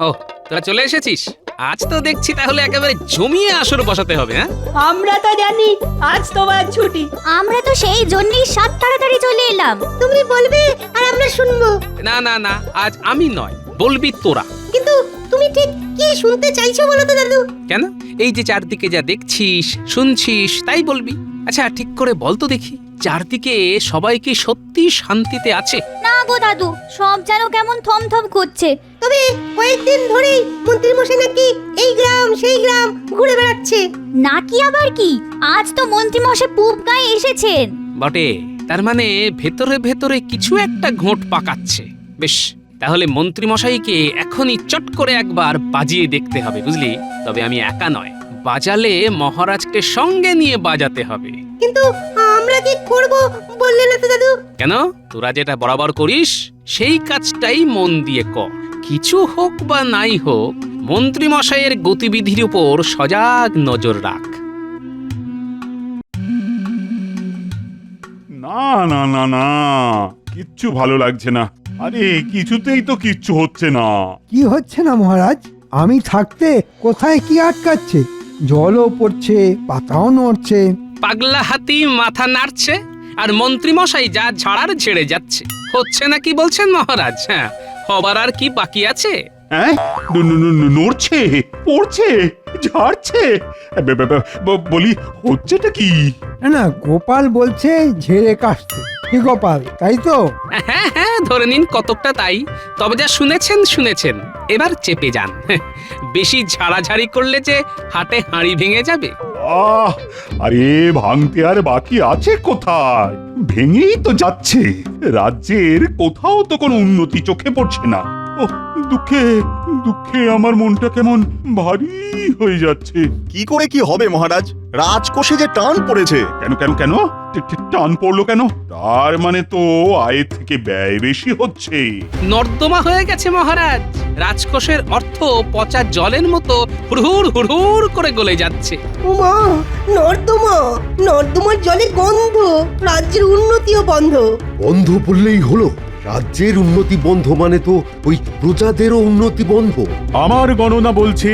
ও, তোরা চলে এসেছিস? আজ তো দেখছি তাহলে একেবারে জমিয়ে আসর বসাতে হবে। হ্যাঁ, আমরা তো জানি আজ তোমার ছুটি। আমরা তো সেই জন্যই সাত তাড়াতাড়ি চলে এলাম। তুমি বলবে আর আমরা শুনবো। না না না, আজ আমি নয়, বলবি তোরা। কিন্তু তুমি ঠিক কি শুনতে চাইছো বলো তো দাদু? কেন? এই যে চারদিকে যা দেখছিস শুনছিস তাই বলবি। আচ্ছা ঠিক করে বল তো দেখি, চারদিকে সবাই কি সত্যি শান্তিতে আছে? না গো দাদু, সব যেন কেমন থমথম করছে। তবে কয়েকদিন ধরেই মন্ত্রী মশাই নাকি এই গ্রাম সেই গ্রাম ঘুরে বেড়াচ্ছে। নাকি আবার কি? আজ তো মন্ত্রী মশাই পূব গায়ে এসেছেন। বটে, তার মানে ভেতরে ভেতরে কিছু একটা ঘোট পাকাচ্ছে। বেশ, তাহলে মন্ত্রী মশাইকে এখনই চট করে একবার বাজিয়ে দেখতে হবে, বুঝলি? তবে আমি একা নয়, বাজালে মহারাজকে সঙ্গে নিয়ে বাজাতে হবে। কিন্তু আমরা কি করব বললে না তো দাদু? কেন? তোরা যেটা বরাবর করিস সেই কাজটাই মন দিয়ে কর। কিছু হোক বা নাই হোক, মন্ত্রী মশাইয়ের গতিবিধির উপর সজাগ নজর রাখ। না না না না, কিচ্ছু ভালো লাগছে না। আরে কিছুতেই তো কিচ্ছু হচ্ছে না। কি হচ্ছে না মহারাজ? আমি থাকতে কোথায় কি আটকাচ্ছে? জলও পড়ছে, পাতাও নড়ছে। পাগলা হাতি মাথা নাড়ছে আর মন্ত্রী মশাই যা ঝাড়ার ঝেড়ে যাচ্ছে। হচ্ছে না কি বলছেন মহারাজ? হ্যাঁ, হবার আর কি বাকি আছে? হ্যাঁ, নড়ছে, পড়ছে, ঝাড়ছে। বলি হচ্ছেটা কি? না না, গোপাল বলছে ঝেড়ে কাশতে। কি গোপাল, তাই তো? হ্যাঁ হ্যাঁ, ধরে নিন কতকটা তাই। তবে যা শুনেছেন শুনেছেন, এবার চেপে যান। বেশি ঝাড়াঝাড়ি করলে যে হাটে হাঁড়ি ভেঙে যাবে। আরে ভাঙতে আর বাকি আছে কোথায়? ভেঙেই তো যাচ্ছে। রাজ্যের কোথাও তো কোনো উন্নতি চোখে পড়ছে না। ও, দুঃখে দুঃখে আমার মনটা কেমন ভারী হয়ে যাচ্ছে। কি করে কি হবে মহারাজ? রাজকোষে যে টান পড়েছে। কেন কেন কেন? টান পড়লো কেন? তার মানে তো আয়ের থেকে ব্যয় বেশি হচ্ছে। নর্দমা হয়ে গেছে মহারাজ। রাজকোষের অর্থ পচা জলের মতো হুড়হুড় হুড়হুড় করে গলে যাচ্ছে। ওমা, নর্দমার জলে গন্ধ, রাজ্যের উন্নতিও বন্ধ। বন্ধ বললেই হলো? রাজ্যের উন্নতি বন্ধ মানে তো ওই প্রজাদেরও উন্নতি বন্ধ। আমার গণনা বলছে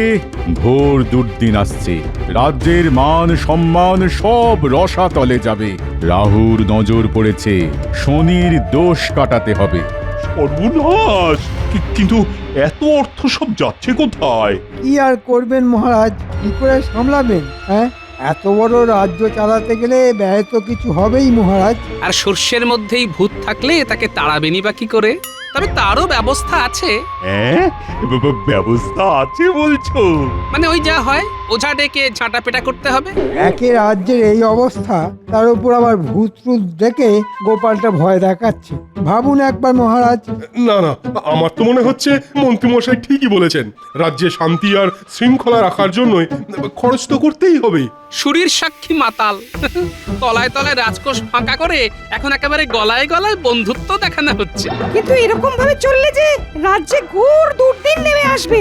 ঘোর দুর্দিন আসছে। রাজ্যের মান সম্মান সব রসাতলে যাবে। রাহুর নজর পড়েছে, শনির দোষ কাটাতে হবে। সর্বনাশ! কিন্তু এত অর্থ সব যাচ্ছে কোথায়? কি আর করবেন মহারাজ? কি করে সামলাবেন? হ্যাঁ, এত বড় রাজ্য চালাতে গেলে ব্যয় তো কিছু হবেই মহারাজ। আর সর্ষের মধ্যেই ভূত থাকলে তাকে তাড়াবেনি বা কি করে? তবে তারও ব্যবস্থা আছে। হ্যাঁ, ব্যবস্থা আছে বলছো? মানে ওই যা হয়, ওঝা ডেকে ঝাঁটা পেটা করতে হবে। একে রাজ্যের এই অবস্থা, তার উপর আবার ভূত টুত দেখে গোপালটা ভয় দেখাচ্ছে। ভাবুন একবার মহারাজ। না না, আমার তো মনে হচ্ছে মন্ত্রীমশাই ঠিকই বলেছেন। রাজ্যে শান্তি আর শৃঙ্খলা রাখার জন্যই খরচ তো করতেই হবে। সুরীর সাক্ষী মাতাল। তলায় তলায় রাজকোষ ফাঁকা করে এখন একেবারে গলায় গলায় বন্ধুত্ব দেখানো হচ্ছে। কিন্তু এরকম ভাবে চললে যে রাজ্যে ঘোর দুর্দিন নেমে আসবে।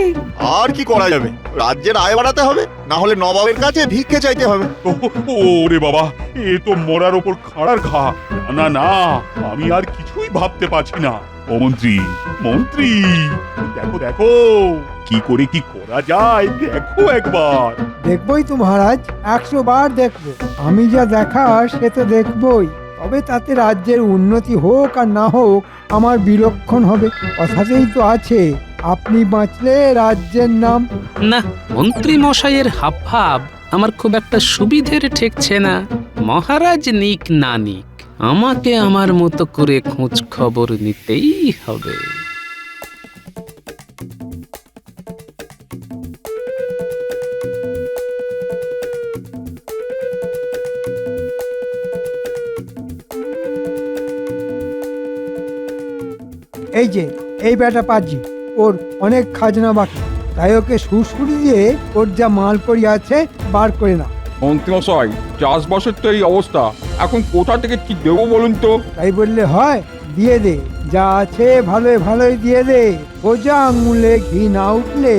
আর কি করা যাবে? রাজ্যের আয় বাড়াতে হবে, না হলে নবাবের কাছে ভিক্ষে চাইতে হবে। ওরে বাবা, এ তো মরার ওপর খাড়ার ঘা। না না, আমি আর কিছুই ভাবতে পারছি না। ও মন্ত্রী, মন্ত্রী, দেখো দেখো কি করে কি করা যায়, দেখো একবার। দেখবই তো মহারাজ, 100 বার দেখবো। আমি যা দেখার সে তো দেখবই। তবে তাতে রাজ্যের উন্নতি হোক আর না হোক, আমার বিলক্ষণ হবে। কথাতেই তো আছে, আপনি বাঁচলে রাজ্যের নাম। না, মন্ত্রী মশাইয়ের হাবভাব আমার খুব একটা সুবিধের ঠেকছে না। মহারাজ নিক না নিক, আমাকে আমার মতো করে খোঁজ খবর নিতেই হবে। এই যে এই বেটা পাজি, ওর অনেক খাজনা বাকি, তাই ওকে সুরসুরি দিয়ে ওর যা মাল করি আছে বার করে না। মন্ত্রীমশাই, চাষবাসের তো এই অবস্থা, এখন কোথা থেকে কি দেবো বলুন তো? তাই বললে হয়? দিয়ে দে, যা আছে ভালোই ভালোই দিয়ে দে। সোজা আঙুলে ঘি না উঠলে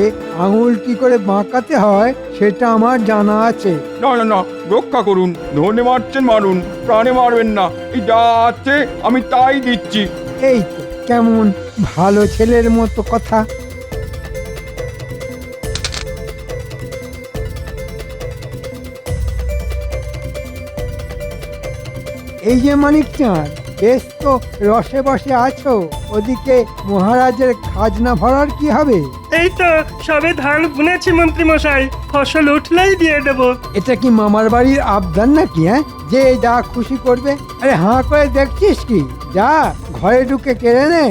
আঙুল কি করে বাঁকাতে হয় সেটা আমার জানা আছে। না না না, রক্ষা করুন। ধনে মারছেন মারুন, প্রাণে মারবেন না। এই যা আছে আমি তাই দিচ্ছি। এই তো কেমন ভালো ছেলের মতো কথা। এই যে মানিক চাঁদ, বেশ তো রসে বসে আছো। ওদিকে মহারাজের খাজনা ভরার কি হবে? এই তো সবে ধান বুনেছি মন্ত্রী মশাই, ফসল উঠলেই দিয়ে দেব। এটা কি মামার বাড়ির আবদার নাকি? যে যা খুশি করবে। আরে হাঁ করে দেখছিস কি? যা ঘরে ঢুকে কেড়ে নে।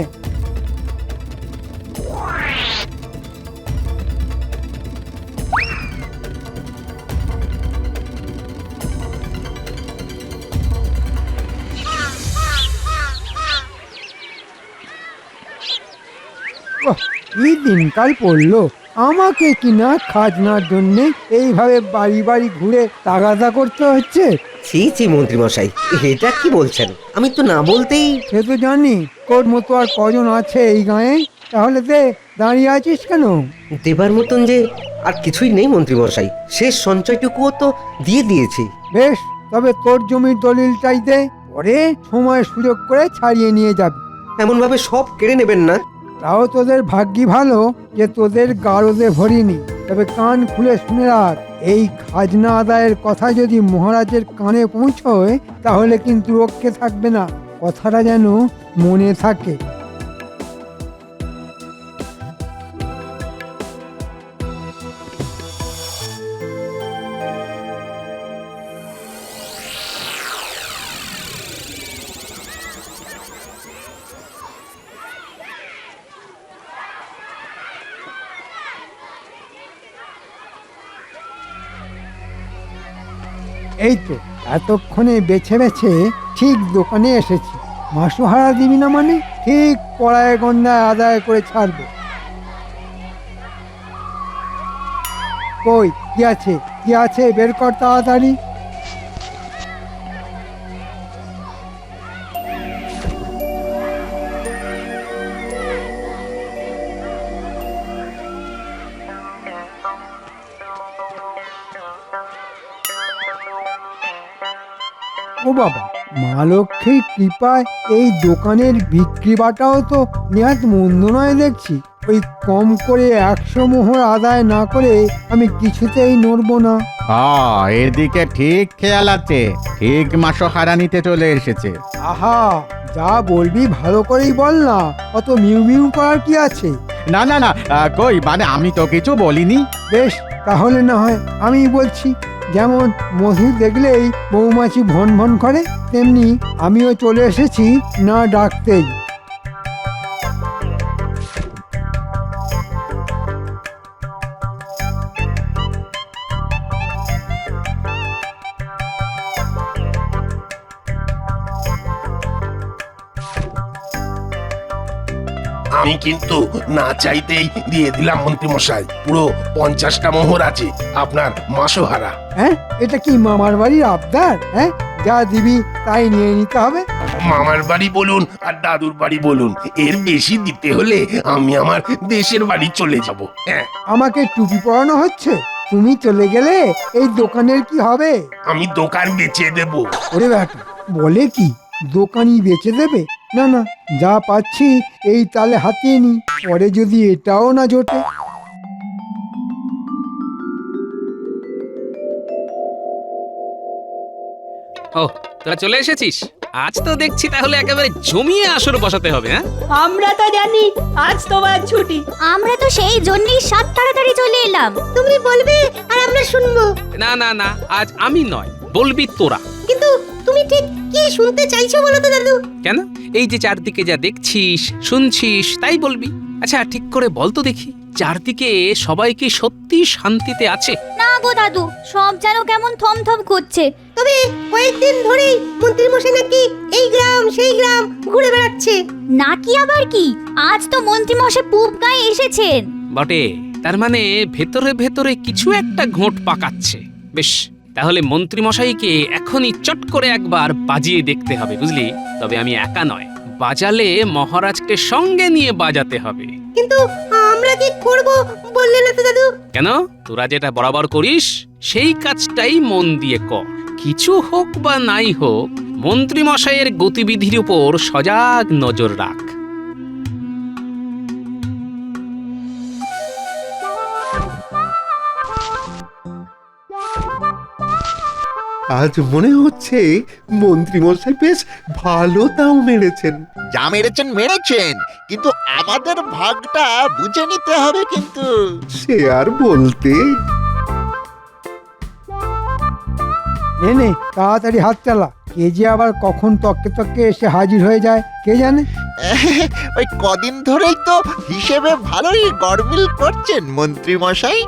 ওহ, কি দিনকাল পড়লো। আমাকে কিনা খাজনার জন্য এইভাবে বাড়ি বাড়ি ঘুরে তাগাদা করতে হচ্ছে। ছি ছি মন্ত্রী মশাই, এটা কি বলছেন? আমি তো না বলতেই। সে তো জানি, তোর মতো আর কজন আছে এই গাঁয়ে? তাহলে দাঁড়িয়ে আছিস কেন? দেবার মতন যে আর কিছুই নেই মন্ত্রী মশাই, শেষ সঞ্চয়টুকুও তো দিয়ে দিয়েছি। বেশ, তবে তোর জমির দলিলটাই দে, পরে সময় সুযোগ করে ছাড়িয়ে নিয়ে যাবি। এমন ভাবে সব কেড়ে নেবেন না। তাও তোদের ভাগ্যি ভালো যে তোদের গারদে ভরিনি। তবে কান খুলে শুনে রাখ, এই খাজনা আদায়ের কথা যদি মহারাজের কানে পৌঁছয় তাহলে কিন্তু রক্ষে থাকবে না। কথাটা যেন মনে থাকে। এই তো এতক্ষণে বেছে বেছে ঠিক দোকানে এসেছি। মাসুহারা দিবি না মানে? ঠিক পড়ায় গন্ডায় আদায় করে ছাড়বো। কই কি আছে, কি আছে বের কর তাড়াতাড়ি। ও বাবা, মা লক্ষ্মীর কৃপায় এই দোকানের বিক্রি বাটাও তো নেহাত মন্দ নয় দেখছি। ওই কম করে 100 মোহর আদায় না করে আমি কিছুতেই নড়বো না। এদিকে ঠিক খেয়াল আছে, ঠিক মাসহারা নিতে চলে এসেছে। আহা, যা বলবি ভালো করেই বল না, অত মিউ মিউ করার কি আছে? না না না, কই মানে আমি তো কিছু বলিনি। বেশ, তাহলে না হয় আমি বলছি। যেমন মধু দেখলেই মৌমাছি ভন ভন করে, তেমনি আমিও চলে এসেছি না ডাকতেই। আমি কিন্তু না চাইতেই দিয়ে দিলাম মন্ত্রী মশাই, পুরো 50টা মোহর আছে আপনার মাসোহারা। হ্যাঁ, এটা কি মামার বাড়ির আবদার? যা দিবি তাই নিয়ে নিতে হবে। মামার বাড়ি বলুন আর দাদুর বাড়ি বলুন, এর বেশি দিতে হলে আমি আমার দেশের বাড়ি চলে যাব। হ্যাঁ, আমাকে টুপি পরানো হচ্ছে? তুমি চলে গেলে এই দোকানের কি হবে? আমি দোকান বেচে দেব। ওরে ব্যাটা, বলে কি দোকানই বেচে দেবে? না না, যা পাচ্ছি এই তালে হাতিয়ে নি, পরে যদি এটাও না জোটে। ও, তোরা চলে এসেছিস? আজ তো দেখছি তাহলে একেবারে জমিয়ে আসর বসাতে হবে। হ্যাঁ, আমরা তো জানি আজ তোমার ছুটি। আমরা তো সেই জন্যই সাত তাড়াতাড়ি চলে এলাম। তুমি বলবে আর আমরা শুনবো। না না না, আজ আমি নয়, বলবি তোরা। কিন্তু তুমি ঠিক কি শুনতে চাইছো বলো তো দাদু? কেন? এই যে চারদিকে যা দেখছিস শুনছিস তাই বলবি। আচ্ছা ঠিক করে বল তো দেখি, চারদিকে সবাই কি সত্যি শান্তিতে আছে? না গো দাদু, সব যেন কেমন থমথম করছে। তবে কয়েকদিন ধরেই মন্ত্রী মশাই নাকি এই গ্রাম সেই গ্রাম ঘুরে বেড়াচ্ছে। নাকি আবার কি? আজ তো মন্ত্রী মশাই পূব গায়ে এসেছেন। বটে, তার মানে ভেতরে ভেতরে কিছু একটা ঘোট পাকাচ্ছে। বেশ, তাহলে মন্ত্রী মশাইকে এখনই চট করে একবার বাজিয়ে দেখতে হবে, বুঝলি? তবে আমি একা নয়, বাজালে মহারাজকে সঙ্গে নিয়ে বাজাতে হবে। কিন্তু আমরা কি করব বললে না তো দাদু? কেন? তোরা যেটা বরাবর করিস সেই কাজটাই মন দিয়ে কর। কিছু হোক বা নাই হোক, মন্ত্রী মশাইয়ের গতিবিধির উপর সজাগ নজর রাখ। আজ মনে হচ্ছে মন্ত্রীমশাই বেশ ভালো দাও মেরেছেন। যা মেরেছেন মেরেছেন, কিন্তু আমাদের ভাগটা বুঝে নিতে হবে কিন্তু। সে আর বলতে। নে তাড়াতাড়ি হাত চালা, কে যে আবার কখন তককে তককে এসে হাজির হয়ে যায় কে জানে। ওই কদিন ধরেই তো হিসেবে ভালোই গড়মিল করছেন মন্ত্রী মশাই।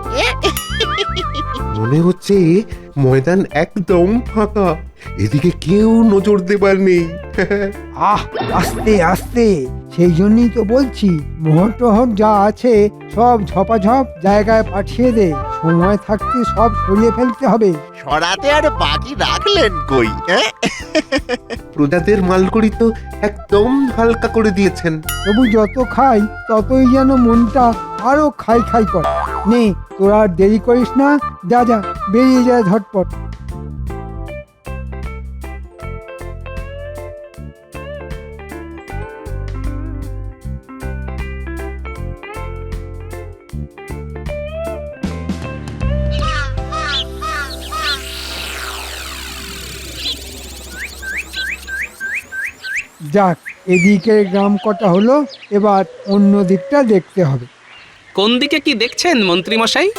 মনে হচ্ছে ময়দান একদম ফাঁকা, এদিকে কেউ নজর দেবার নেই। আহ আস্তে আস্তে, সেই জন্যই তো বলছি মোহর টোহর যা আছে সব ঝপাঝপ জায়গায় পাঠিয়ে দে, সময় থাকতে সব সরিয়ে ফেলতে হবে। সরাতে আর বাকি রাখলেন কই? প্রজাদের মালকড়ি তো একদম হালকা করে দিয়েছেন। তবু যত খাই ততই যেন মনটা আরো খাই খাই করে। নে তোরা আর দেরি করিস না, যা যা বেরিয়ে যায় ঝটপট। যাক, এদিকের গ্রাম কটা হলো, এবার অন্য দিকটা দেখতে হবে। কোন দিকে কি দেখছেন মন্ত্রী মশাই?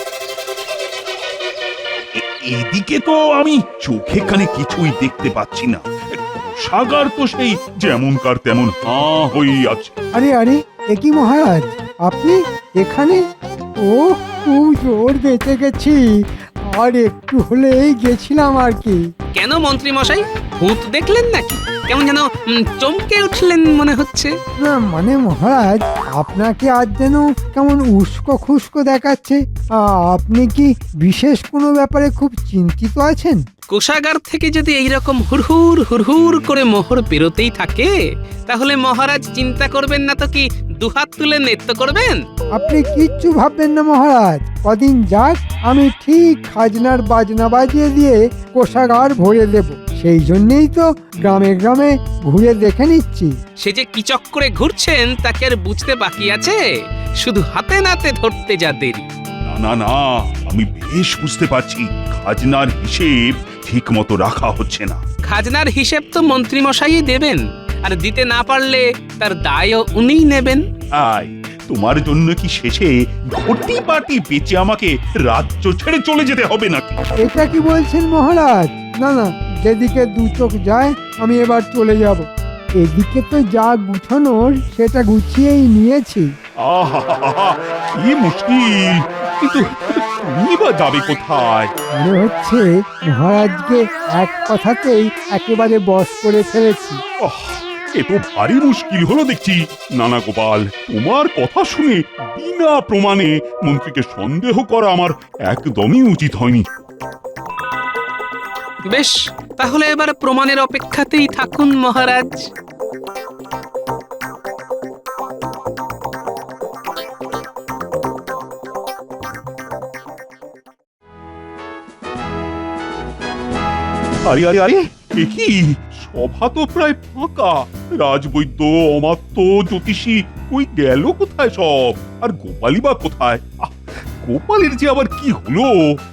এদিকে তো আমি চোখে কানে কিছুই দেখতে পাচ্ছি না। সাগার তো সেই যেমনকার তেমন হাঁ হয়ে আছে। আরে আরে, একই মহারাজ, আপনি এখানে? ও, খুব জোর বেঁচে গেছি, আর একটু হলেই গেছিলাম আর কি। কেন মন্ত্রী মশাই, ভূত দেখলেন নাকি? কেমন যেন চমকে উঠলেন মনে হচ্ছে। না মানে মহারাজ, আপনাকে আজ যেন কেমন উস্কো খুস্কো দেখাচ্ছে। আপনি কি বিশেষ কোনো ব্যাপারে খুব চিন্তিত আছেন? কোষাগার থেকে যদি এইরকম হুড়হুড় হুড়হুড় করে মোহর বেরোতেই থাকে, তাহলে মহারাজ চিন্তা করবেন না তো কি দুহাত তুলে নৃত্য করবেন? আপনি কিচ্ছু ভাববেন না মহারাজ, কদিন যাক আমি ঠিক খাজনার বাজনা বাজিয়ে দিয়ে কোষাগার ভরে দেব। সেই জন্যেই তো গ্রামে গ্রামে ঘুরে দেখে নিচ্ছি। সে যে কি চক্করে ঘুরছেন তাকে আর বুঝতে বাকি আছে, শুধু হাতে নাতে ধরতে যা দেরি। না না, আমি বেশ বুঝতে পারছি খাজনার হিসেব ঠিক মতো রাখা হচ্ছে না। খাজনার হিসেব তো মন্ত্রী মশাই দেবেন, আর দিতে না পারলে তার দায়ও উনিই নেবেন। আয়, তোমার জন্য কি শেষে ঘটি বাটি বেচে আমাকে রাজ্য ছেড়ে চলে যেতে হবে নাকি? এটা কি বলছেন মহারাজ? না না, যেদিকে দু চোখ যায় আমি এবার চলে যাব। এদিকে তো যা গুছানোর সেটা গুছিয়েই নিয়েছি। আহা, কি মুশকিল! কিন্তু তুমি বা যাবে কোথায়? মনে হচ্ছে মহারাজকে এক কথাতেই একেবারে বশ করে ফেলেছি। এ তো ভারী মুশকিল হলো দেখছি। নানা গোপাল, তোমার কথা শুনে বিনা প্রমাণে মন্ত্রীকে সন্দেহ করা আমার একদমই উচিত হয়নি। বেশ, তাহলে এবার প্রমাণের অপেক্ষাতেই থাকুন মহারাজ। আরে আরে আরে, এ কি? সভা তো প্রায় ফাঁকা। রাজবৈদ্য, অমাত্য, জ্যোতিষী ওই গেল কোথায় সব? আর গোপালই বা কোথায়? গোপালের যে আবার কি হলো?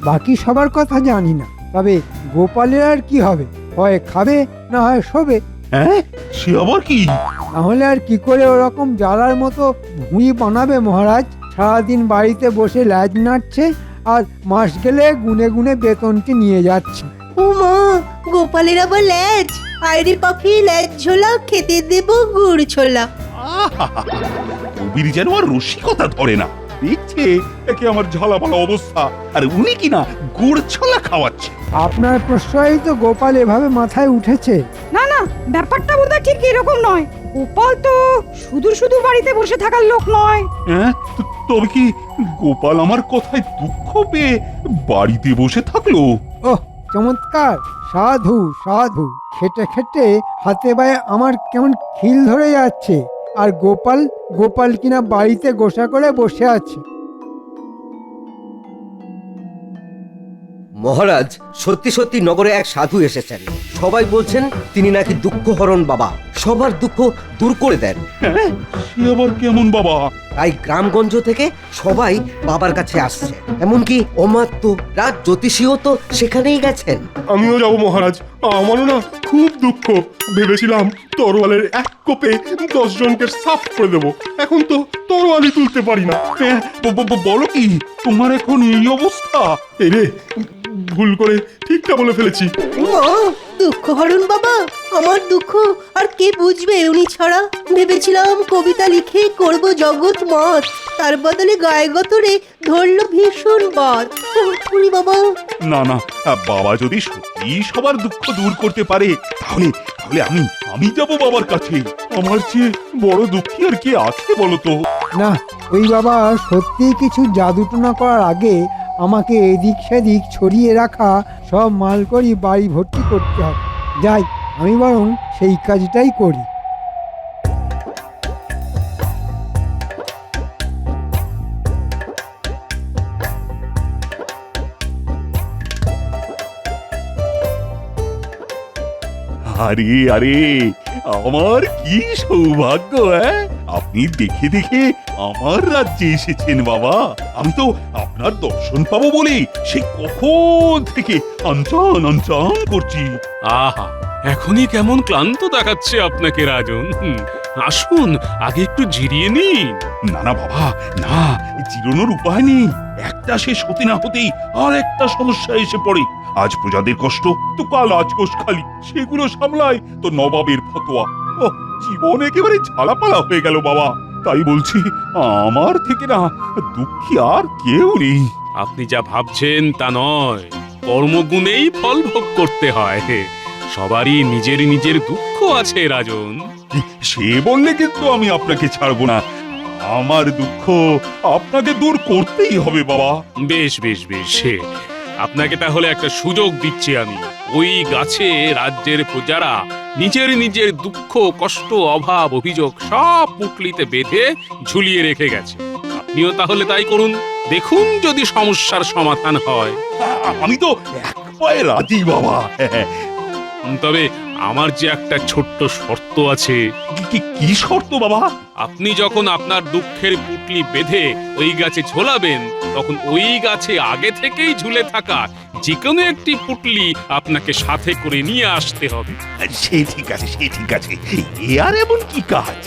বাকি সবার কথা জানি না, তবে গোপালের আর কি হবে, হয় খাবে না হয় শোবে। হ্যাঁ, সে আবার কি? তাহলে আর কি করে ওরকম জ্বালার মতো ভুঁড়ি বানাবে মহারাজ? সারাদিন বাড়িতে বসে ল্যাজ নাড়ছে, আর মাস গেলে গুনে গুনে বেতনটি নিয়ে যাচ্ছে। ও মা, গোপালের আবার ল্যাজ? আইরি পাখি ল্যাজ ঝোলা, খেতে দেব গুড় ছোলা। কবির যেন আর রসিকতা ধরে না। দেখছে একে আমার ঝালাপালা অবস্থা, আর উনি কিনা গুড় ছোলা খাওয়াচ্ছে। আপনার প্রশ্রয়ই তো গোপাল এভাবে মাথায় উঠেছে। না না, ব্যাপারটা বোধহয় ঠিক এরকম নয়। গোপাল তো শুধু শুধু বাড়িতে বসে থাকার লোক নয়। হ্যাঁ, তবে কি গোপাল আমার কথায় দুঃখ পেয়ে বাড়িতে বসে থাকলো? ওহ, চমৎকার! সাধু সাধু, খেটে খেটে হাতে পায়ে আমার কেমন খিল ধরে যাচ্ছে, আর গোপাল গোপাল কিনা বাড়িতে গোসা করে বসে আছে। মহারাজ, সত্যি সত্যি নগরে এক সাধু এসেছেন। সবাই বলছেন তিনি নাকি দুঃখহরণ বাবা, সবার দুঃখ দূর করে দেন। হ্যাঁ, সে আবার কেমন বাবা? তাই গ্রামগঞ্জ থেকে সবাই বাবার কাছে আসছে, এমনকি অমাত্য রাজ জ্যোতিষীও তো সেখানেই গেছেন। আমিও যাব মহারাজ, আমারও না খুব দুঃখ। ভেবেছিলাম তরোয়ালের এক কোপে 10 জনকে সাফ করে দেব, এখন তো তরোয়ালই তুলতে পারি না। হ্যাঁ, বলো কি তোমার এখন এই অবস্থা? এই রে, ভুল করে ঠিকটা বলে ফেলেছি। দুঃখ হরণ বাবা, আমার দুঃখ আর কে বুঝবে উনি ছাড়া? ভেবেছিলাম কবিতা লিখে করব জগৎ মত, তার বদলে গায়ে গতরে ধরলো ভীষণ বাদ। উনি বাবা, না না, বাবা যদি সত্যি সবার দুঃখ দূর করতে পারে তাহলে তাহলে আমি যাব বাবার কাছে। আমার চেয়ে বড় দুঃখী আর কি আছে বলো তো? না, ওই বাবা সত্যি কিছু জাদুটনা করার আগে আমাকে এদিক সেদিক ছড়িয়ে রাখা সব মালকড়ি বাড়ি ভর্তি করতে হবে। যাই, আমি বরং সেই কাজটাই করি। আরে আরে, আমার কি সৌভাগ্য! আপনি দেখে দেখে আমার রাজ্যে এসেছেন বাবা। আমি তো আপনার দর্শন পাবো বলে সে কখন থেকে আনচান আনচান করছি। আহা, এখনই কেমন ক্লান্ত দেখাচ্ছে আপনাকে রাজন। আসুন, আগে একটু জিরিয়ে নিন। না না বাবা, না, জিরোনোর উপায় নেই। একটা শেষ হতে না হতেই আর একটা সমস্যা এসে পড়ে। আজ প্রজাদের কষ্ট তো কাল আজকোষ খালি, সেগুলো সামলায় তো নবাবের ফতোয়া। ও, জীবন একেবারে ঝালাপালা হয়ে গেল বাবা। তাই বলছি, আমার থেকে না দুঃখী আর কেউ নেই। আপনি যা ভাবছেন তা নয়, কর্মগুণেই ফল ভোগ করতে হয়। সবারই নিজের নিজের দুঃখ আছে রাজন। সে বললে কিন্তু আমি আপনাকে ছাড়বো না। আমার দুঃখ আপনাকে দূর করতেই হবে বাবা। বেশ বেশ বেশ, আপনাকে তাহলে একটা সুযোগ দিচ্ছি আমি। ওই গাছে রাজ্যের প্রজারা নিজের নিজের দুঃখ, কষ্ট, অভাব, অভিযোগ সব পুটলিতে বেঁধে ঝুলিয়ে রেখে গেছে। আপনিও তাহলে তাই করুন, দেখুন যদি সমস্যার সমাধান হয়। আমি তো এক পায়ে রাজি বাবা। তবে আমার যে একটা ছোট্ট শর্ত আছে। কি শর্ত বাবা? আপনি যখন আপনার দুঃখের পুটলি বেঁধে ওই গাছে ঝোলাবেন, তখন ওই গাছে আগে থেকেই ঝুলে থাকা যে কোনো একটি পুটলি আপনাকে সাথে করে নিয়ে আসতে হবে। সে ঠিক আছে, সে ঠিক আছে। এ আর এমন কি কাজ?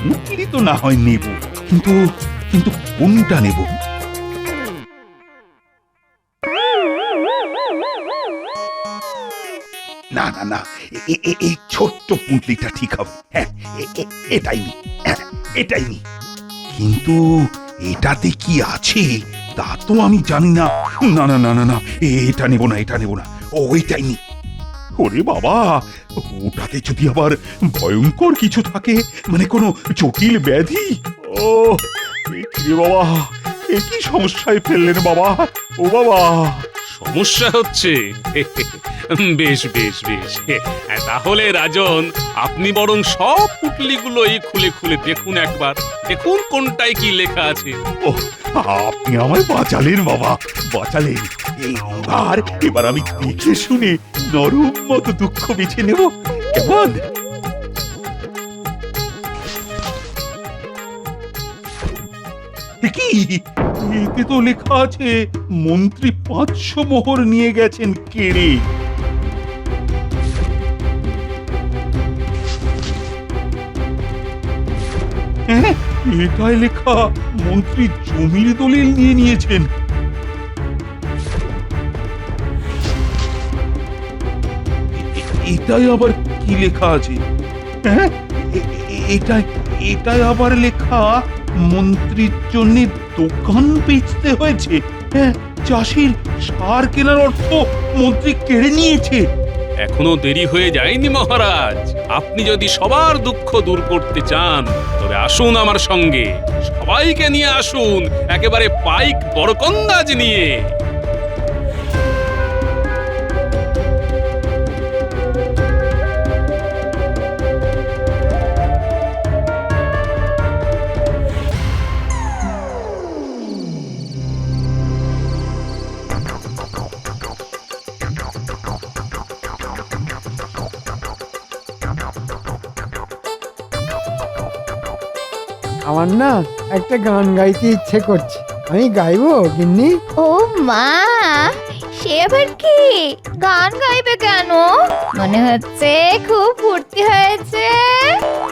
পুটলি তো না হয় নেব, কিন্তু কিন্তু কোনটা নেব? না না না, এই ছোট্ট পুঁটলিটা ঠিক হবে। হ্যাঁ, এটাই নি, এটাই নি। কিন্তু এটাতে কি আছে তা তো আমি জানি না। না না না না না, এটা নেব না, এটা নেব না, ওইটাই নি। ওরে বাবা, ওটাতে যদি আবার ভয়ঙ্কর কিছু থাকে, মানে কোনো জটিল ব্যাধি। ও বাবা, এ কি সমস্যায় ফেললেন বাবা? ও বাবা, সমস্যা হচ্ছে? বেশ বেশ বেশ, তাহলে রাজন, আপনি বরং সব পুটলিগুলোই খুলে খুলে দেখুন একবার, দেখুন কোনটায় কি লেখা আছে। ও, আপনি আমায় বাঁচালেন বাবা, বাঁচালেন। এবার আমি দেখে শুনে নরম মতো দুঃখ বেছে নেব, কেমন? কি এতে তো লেখা আছে মন্ত্রী 500 মোহর নিয়ে গেছেন কেড়ে। হ্যাঁ, এটাই লেখা মন্ত্রী জমির দলিল নিয়ে নিয়েছেন। এটাই আবার কি লেখা আছে? হ্যাঁ, এটাই আবার লেখা মন্ত্রীর জন্য দোকান বেচতে হয়েছে। হ্যাঁ, চাষির সার কেনার অর্থ মন্ত্রী কেড়ে নিয়েছে। এখনো দেরি হয়ে যায়নি মহারাজ, আপনি যদি সবার দুঃখ দূর করতে চান তবে আসুন আমার সঙ্গে, সবাইকে নিয়ে আসুন একেবারে পাইক বরকন্দাজ নিয়ে। আমার না একটা গান গাইতে ইচ্ছে করছে, আমি গাইবো গিন্নি? ও মা, সে আবার কি গান গাইবে কেন? মনে হচ্ছে খুব ফুর্তি হয়েছে।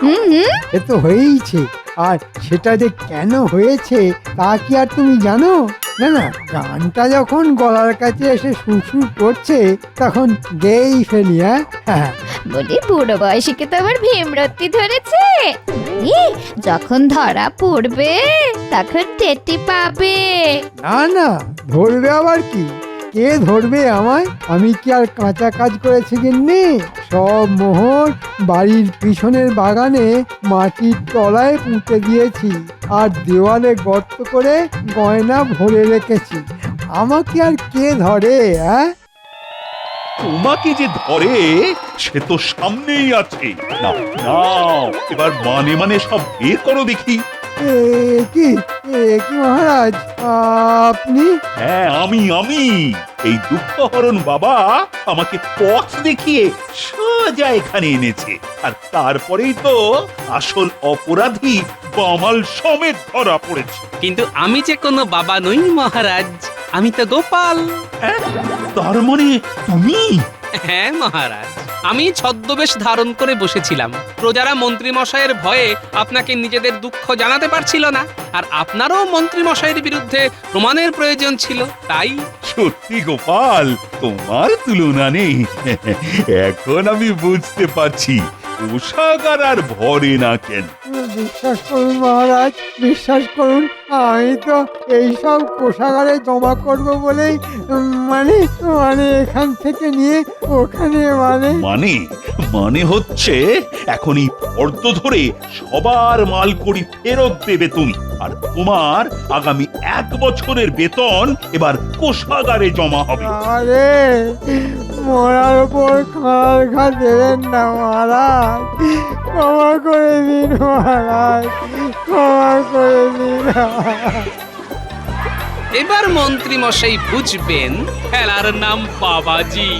হুম। এ তো হয়েইছে, আর সেটা যে কেন হয়েছে তা কি আর তুমি জানো? না না, গানটা যখন গলার কাছে এসে সুর করছে তখন গেয়েই ফেলি। হ্যাঁ, বলি বুড়ো বয়সীকে তো আবার ভীমরতি ধরেছে। যখন ধরা পড়বে তখন টেটি পাবে। না না, ধরবে আবার কি? কে ধরবে আমায়? আমি কি আর কাঁচা কাজ করেছি গিন্নি? সব মোহর বাড়ির পিছনের বাগানে মাটির তলায় পুঁতে দিয়েছি, আর দেওয়ালে গর্ত করে গয়না ভরে রেখেছি। আমাকে আর কে ধরে? তোমাকে যে ধরে সে তো সামনেই আছে। না না, এবার মানে সব বের করো দেখি। কি মহারাজ, আপনি? হ্যাঁ, আমি এই দুঃখহরণ বাবা আমাকে পথ দেখিয়ে সোজা এখানে এনেছে, আর তারপরেই তো আসল অপরাধী বামাল সমেত ধরা পড়েছে। কিন্তু আমি যে কোনো বাবা নই মহারাজ, আমি তো গোপাল। তার মানে তুমি? হ্যাঁ মহারাজ, আমি ছদ্মবেশ ধারণ করে বসেছিলাম। প্রজারা মন্ত্রী মশাইয়ের ভয়ে আপনাকে নিজেদের দুঃখ জানাতে পারছিল না, আর আপনারও মন্ত্রী মশাইয়ের বিরুদ্ধে প্রমাণের প্রয়োজন ছিল, তাই। সত্যি গোপাল, তোমার তুলনা নেই। এখন আমি বুঝতে পারছি কোষাগার আর ভরে না কেন। বিশ্বাস করুন মহারাজ, বিশ্বাস করুন, আমি তো এইসব কোষাগারে জমা করব বলেই মানে এখান থেকে নিয়ে ওখানে মানে হচ্ছে এখনই ফর্দ ধরে সবার মালকড়ি ফেরত দেবে তুমি, আর তোমার আগামী 1 বছরের বেতন এবার কোষাগারে জমা হবে। আরে মরার উপর খাঁড় ঘা দেবেন না মহারাজ, ক্ষমা করে দিন মহারাজ, ক্ষমা করে দিন। এবার মন্ত্রী মশাই বুঝবেন খেলার নাম বাবাজি।